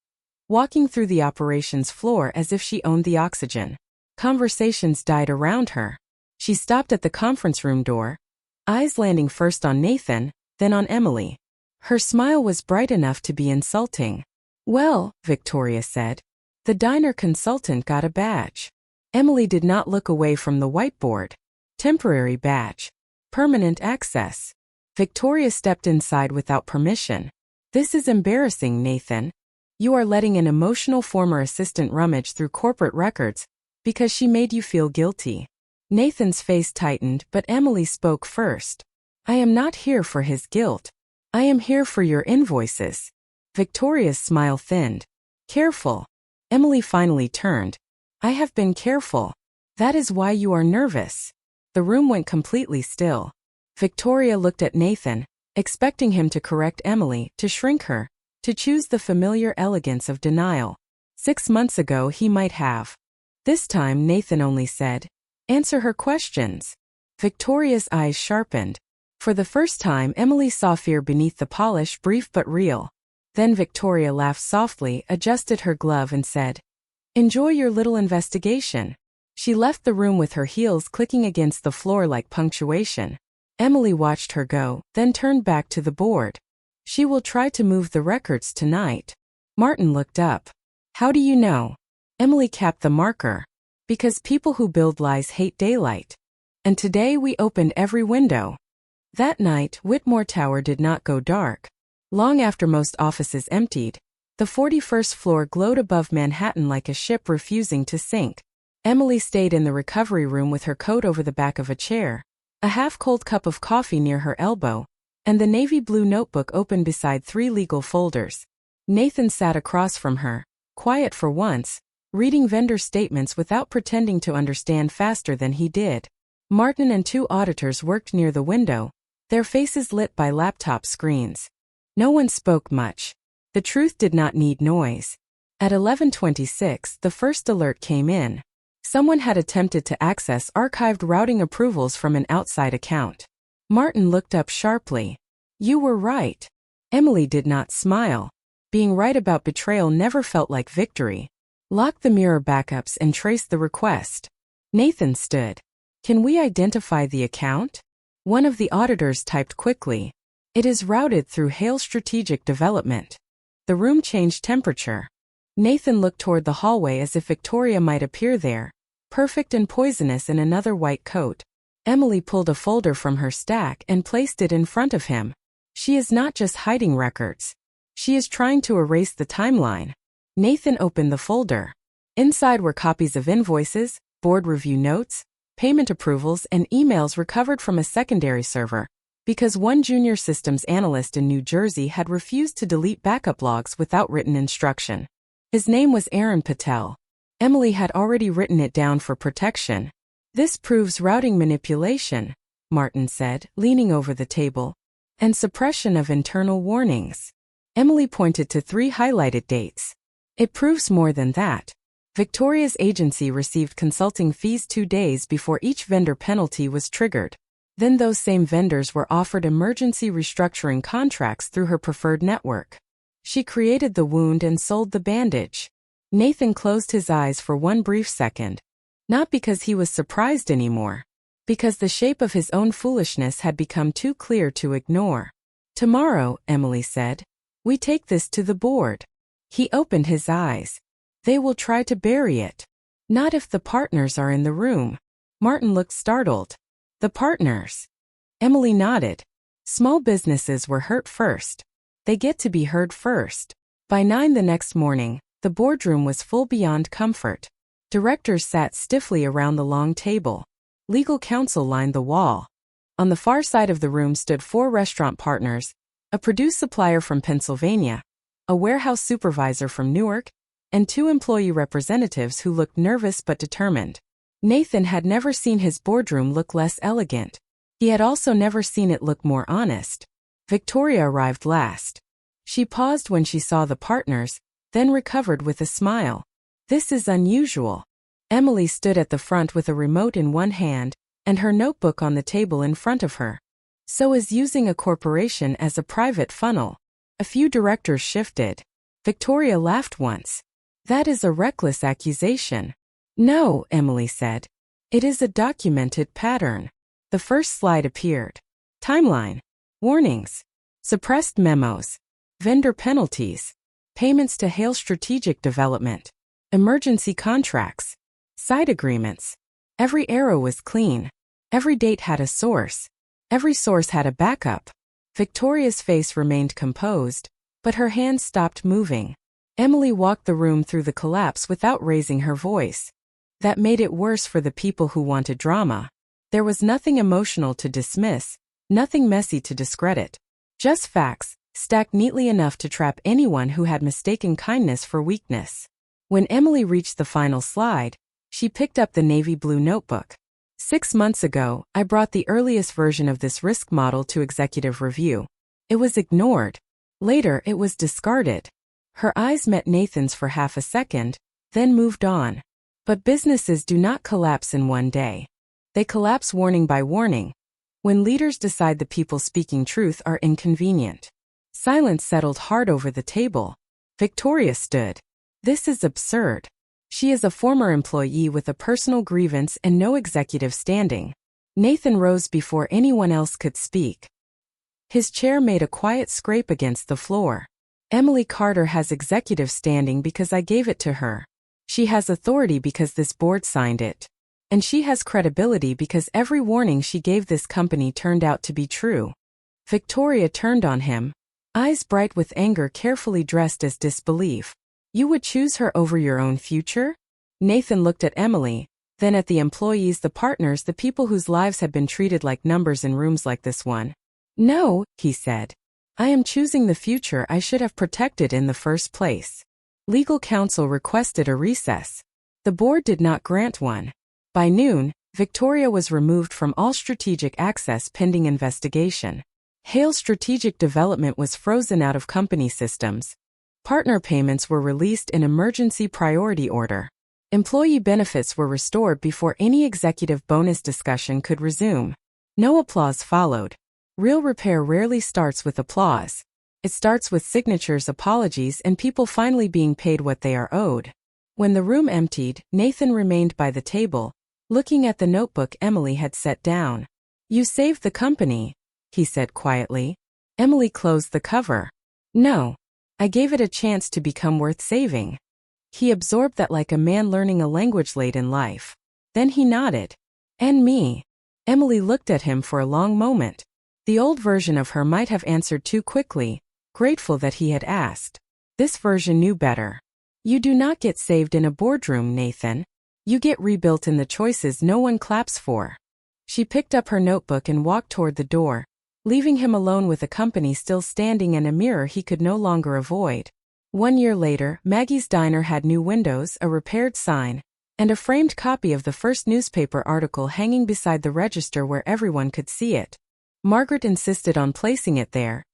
walking through the operations floor as if she owned the oxygen. Conversations died around her. She stopped at the conference room door, eyes landing first on Nathan, then on Emily. Her smile was bright enough to be insulting. Well, Victoria said, the diner consultant got a badge. Emily did not look away from the whiteboard. Temporary badge. Permanent access. Victoria stepped inside without permission. This is embarrassing, Nathan. You are letting an emotional former assistant rummage through corporate records because she made you feel guilty. Nathan's face tightened, but Emily spoke first. I am not here for his guilt. I am here for your invoices. Victoria's smile thinned. Careful. Emily finally turned. I have been careful. That is why you are nervous. The room went completely still. Victoria looked at Nathan, expecting him to correct Emily, to shrink her, to choose the familiar elegance of denial. 6 months ago he might have. This time Nathan only said, answer her questions. Victoria's eyes sharpened. For the first time Emily saw fear beneath the polish, brief but real. Then Victoria laughed softly, adjusted her glove and said, enjoy your little investigation. She left the room with her heels clicking against the floor like punctuation. Emily watched her go, then turned back to the board. She will try to move the records tonight. Martin looked up. How do you know? Emily capped the marker. Because people who build lies hate daylight. And today we opened every window. That night, Whitmore Tower did not go dark. Long after most offices emptied, the 41st floor glowed above Manhattan like a ship refusing to sink. Emily stayed in the recovery room with her coat over the back of a chair, a half-cold cup of coffee near her elbow, and the navy blue notebook open beside 3 legal folders. Nathan sat across from her, quiet for once, reading vendor statements without pretending to understand faster than he did. Martin and 2 auditors worked near the window, their faces lit by laptop screens. No one spoke much. The truth did not need noise. At 11:26, the first alert came in. Someone had attempted to access archived routing approvals from an outside account. Martin looked up sharply. You were right. Emily did not smile. Being right about betrayal never felt like victory. Lock the mirror backups and trace the request. Nathan stood. Can we identify the account? One of the auditors typed quickly. It is routed through Hale Strategic Development. The room changed temperature. Nathan looked toward the hallway as if Victoria might appear there, perfect and poisonous in another white coat. Emily pulled a folder from her stack and placed it in front of him. She is not just hiding records. She is trying to erase the timeline. Nathan opened the folder. Inside were copies of invoices, board review notes, payment approvals, and emails recovered from a secondary server, because one junior systems analyst in New Jersey had refused to delete backup logs without written instruction. His name was Aaron Patel. Emily had already written it down for protection. This proves routing manipulation, Martin said, leaning over the table, and suppression of internal warnings. Emily pointed to 3 highlighted dates. It proves more than that. Victoria's agency received consulting fees 2 days before each vendor penalty was triggered. Then those same vendors were offered emergency restructuring contracts through her preferred network. She created the wound and sold the bandage. Nathan closed his eyes for one brief second. Not because he was surprised anymore. Because the shape of his own foolishness had become too clear to ignore. "Tomorrow," Emily said, "we take this to the board." He opened his eyes. "They will try to bury it." "Not if the partners are in the room." Martin looked startled. "The partners?" Emily nodded. "Small businesses were hurt first. They get to be heard first." By 9 the next morning, the boardroom was full beyond comfort. Directors sat stiffly around the long table. Legal counsel lined the wall. On the far side of the room stood 4 restaurant partners, a produce supplier from Pennsylvania, a warehouse supervisor from Newark, and 2 employee representatives who looked nervous but determined. Nathan had never seen his boardroom look less elegant. He had also never seen it look more honest. Victoria arrived last. She paused when she saw the partners, then recovered with a smile. "This is unusual." Emily stood at the front with a remote in one hand and her notebook on the table in front of her. "So is using a corporation as a private funnel." A few directors shifted. Victoria laughed once. "That is a reckless accusation." "No," Emily said. "It is a documented pattern." The first slide appeared. Timeline. Warnings. Suppressed memos. Vendor penalties. Payments to Hale Strategic Development. Emergency contracts. Side agreements. Every arrow was clean. Every date had a source. Every source had a backup. Victoria's face remained composed, but her hands stopped moving. Emily walked the room through the collapse without raising her voice. That made it worse for the people who wanted drama. There was nothing emotional to dismiss, nothing messy to discredit. Just facts, stacked neatly enough to trap anyone who had mistaken kindness for weakness. When Emily reached the final slide, she picked up the navy blue notebook. 6 months ago, I brought the earliest version of this risk model to executive review. It was ignored. Later, it was discarded. Her eyes met Nathan's for half a second, then moved on. But businesses do not collapse in one day. They collapse warning by warning. When leaders decide the people speaking truth are inconvenient. Silence settled hard over the table. Victoria stood. "This is absurd." She is a former employee with a personal grievance and no executive standing. Nathan rose before anyone else could speak. His chair made a quiet scrape against the floor. "Emily Carter has executive standing because I gave it to her. She has authority because this board signed it. And she has credibility because every warning she gave this company turned out to be true." Victoria turned on him, eyes bright with anger carefully dressed as disbelief. "You would choose her over your own future?" Nathan looked at Emily, then at the employees, the partners, the people whose lives had been treated like numbers in rooms like this one. "No," he said. "I am choosing the future I should have protected in the first place." Legal counsel requested a recess. The board did not grant one. By noon, Victoria was removed from all strategic access pending investigation. Hale Strategic Development was frozen out of company systems. Partner payments were released in emergency priority order. Employee benefits were restored before any executive bonus discussion could resume. No applause followed. Real repair rarely starts with applause. It starts with signatures, apologies, and people finally being paid what they are owed. When the room emptied, Nathan remained by the table, looking at the notebook Emily had set down. "You saved the company," he said quietly. Emily closed the cover. "No. I gave it a chance to become worth saving." He absorbed that like a man learning a language late in life. Then he nodded. "And me." Emily looked at him for a long moment. The old version of her might have answered too quickly, grateful that he had asked. This version knew better. "You do not get saved in a boardroom, Nathan. You get rebuilt in the choices no one claps for." She picked up her notebook and walked toward the door, leaving him alone with a company still standing and a mirror he could no longer avoid. 1 year later, Maggie's Diner had new windows, a repaired sign, and a framed copy of the first newspaper article hanging beside the register where everyone could see it. Margaret insisted on placing it there.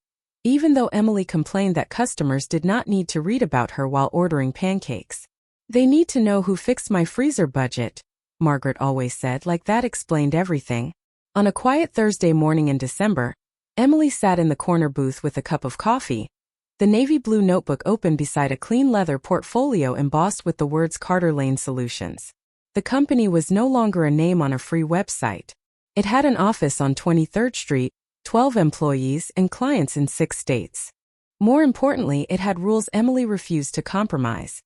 even though Emily complained that customers did not need to read about her while ordering pancakes. "They need to know who fixed my freezer budget," Margaret always said, like that explained everything. On a quiet Thursday morning in December, Emily sat in the corner booth with a cup of coffee, the navy blue notebook open beside a clean leather portfolio embossed with the words Carter Lane Solutions. The company was no longer a name on a free website. It had an office on 23rd Street, 12 employees, and clients in 6 states. More importantly, it had rules Emily refused to compromise.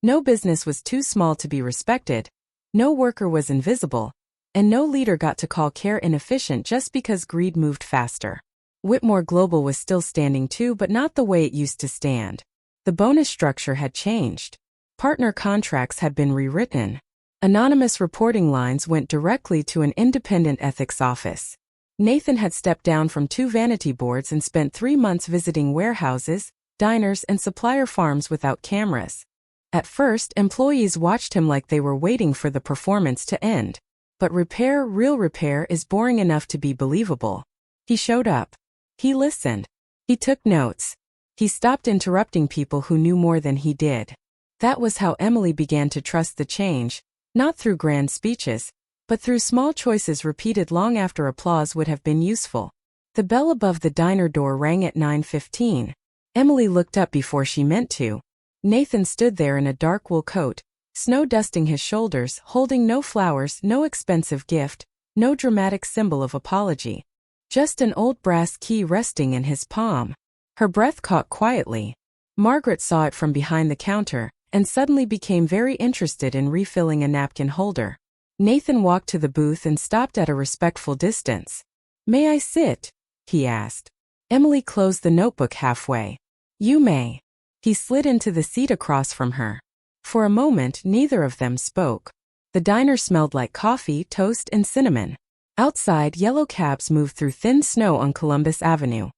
No business was too small to be respected, no worker was invisible, and no leader got to call care inefficient just because greed moved faster. Whitmore Global was still standing too, but not the way it used to stand. The bonus structure had changed. Partner contracts had been rewritten. Anonymous reporting lines went directly to an independent ethics office. Nathan had stepped down from 2 vanity boards and spent 3 months visiting warehouses, diners, and supplier farms without cameras. At first, employees watched him like they were waiting for the performance to end. But real repair is boring enough to be believable. He showed up. He listened. He took notes. He stopped interrupting people who knew more than he did. That was how Emily began to trust the change, not through grand speeches, but through small choices repeated long after applause would have been useful. The bell above the diner door rang at 9:15. Emily looked up before she meant to. Nathan stood there in a dark wool coat, snow dusting his shoulders, holding no flowers, no expensive gift, no dramatic symbol of apology. Just an old brass key resting in his palm. Her breath caught quietly. Margaret saw it from behind the counter, and suddenly became very interested in refilling a napkin holder. Nathan walked to the booth and stopped at a respectful distance. "May I sit?" he asked. Emily closed the notebook halfway. "You may." He slid into the seat across from her. For a moment, neither of them spoke. The diner smelled like coffee, toast, and cinnamon. Outside, yellow cabs moved through thin snow on Columbus Avenue.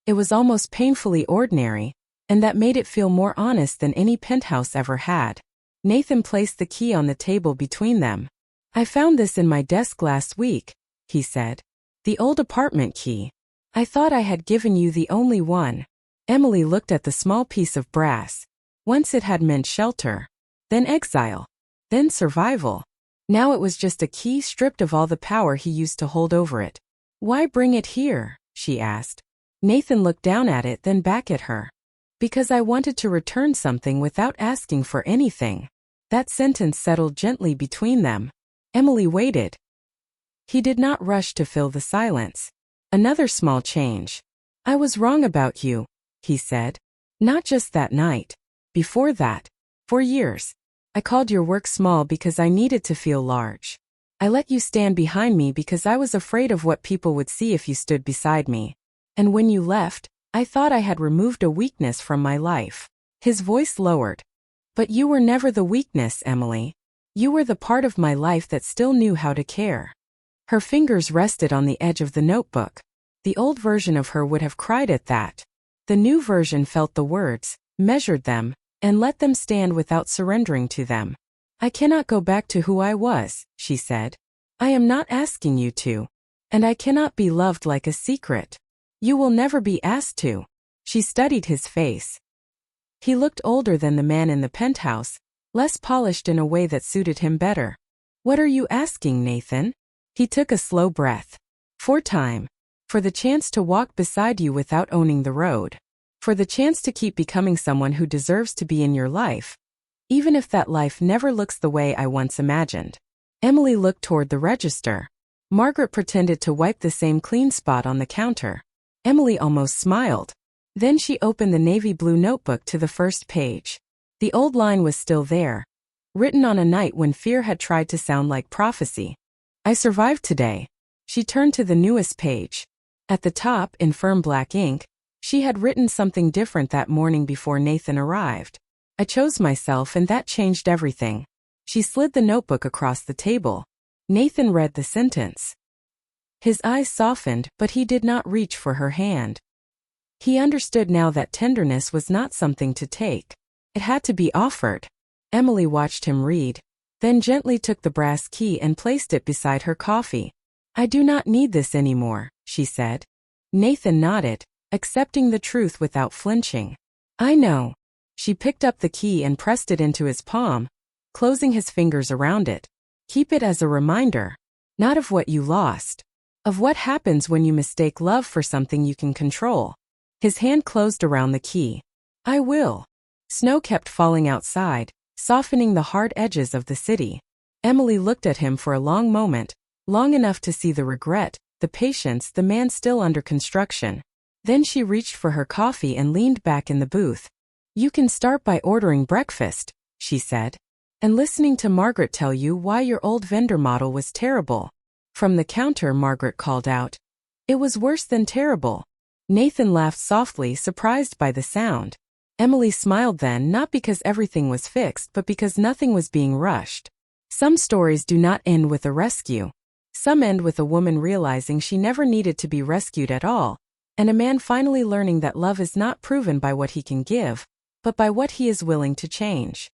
It was almost painfully ordinary, and that made it feel more honest than any penthouse ever had. Nathan placed the key on the table between them. "I found this in my desk last week," he said. "The old apartment key. I thought I had given you the only one." Emily looked at the small piece of brass. Once it had meant shelter, then exile, then survival. Now it was just a key stripped of all the power he used to hold over it. "Why bring it here?" she asked. Nathan looked down at it, then back at her. "Because I wanted to return something without asking for anything." That sentence settled gently between them. Emily waited. He did not rush to fill the silence. Another small change. "I was wrong about you," he said. "Not just that night. Before that. For years. I called your work small because I needed to feel large. I let you stand behind me because I was afraid of what people would see if you stood beside me. And when you left, I thought I had removed a weakness from my life." His voice lowered. "But you were never the weakness, Emily. You were the part of my life that still knew how to care." Her fingers rested on the edge of the notebook. The old version of her would have cried at that. The new version felt the words, measured them, and let them stand without surrendering to them. "I cannot go back to who I was," she said. "I am not asking you to. And I cannot be loved like a secret. You will never be asked to." She studied his face. He looked older than the man in the penthouse, less polished in a way that suited him better. "What are you asking, Nathan?" He took a slow breath. "For time. For the chance to walk beside you without owning the road. For the chance to keep becoming someone who deserves to be in your life, even if that life never looks the way I once imagined." Emily looked toward the register. Margaret pretended to wipe the same clean spot on the counter. Emily almost smiled. Then she opened the navy blue notebook to the first page. The old line was still there, written on a night when fear had tried to sound like prophecy. "I survived today." She turned to the newest page. At the top, in firm black ink, she had written something different that morning before Nathan arrived. "I chose myself, and that changed everything." She slid the notebook across the table. Nathan read the sentence. His eyes softened, but he did not reach for her hand. He understood now that tenderness was not something to take. It had to be offered. Emily watched him read, then gently took the brass key and placed it beside her coffee. "I do not need this anymore," she said. Nathan nodded. accepting the truth without flinching. I know. She picked up the key and pressed it into his palm, closing his fingers around it. Keep it as a reminder, not of what you lost, of what happens when you mistake love for something you can control. His hand closed around the key. I will. Snow kept falling outside, softening the hard edges of the city. Emily looked at him for a long moment, long enough to see the regret, the patience, the man still under construction. Then she reached for her coffee and leaned back in the booth. You can start by ordering breakfast, she said, and listening to Margaret tell you why your old vendor model was terrible. From the counter, Margaret called out. It was worse than terrible. Nathan laughed softly, surprised by the sound. Emily smiled then, not because everything was fixed, but because nothing was being rushed. Some stories do not end with a rescue. Some end with a woman realizing she never needed to be rescued at all, and a man finally learning that love is not proven by what he can give, but by what he is willing to change.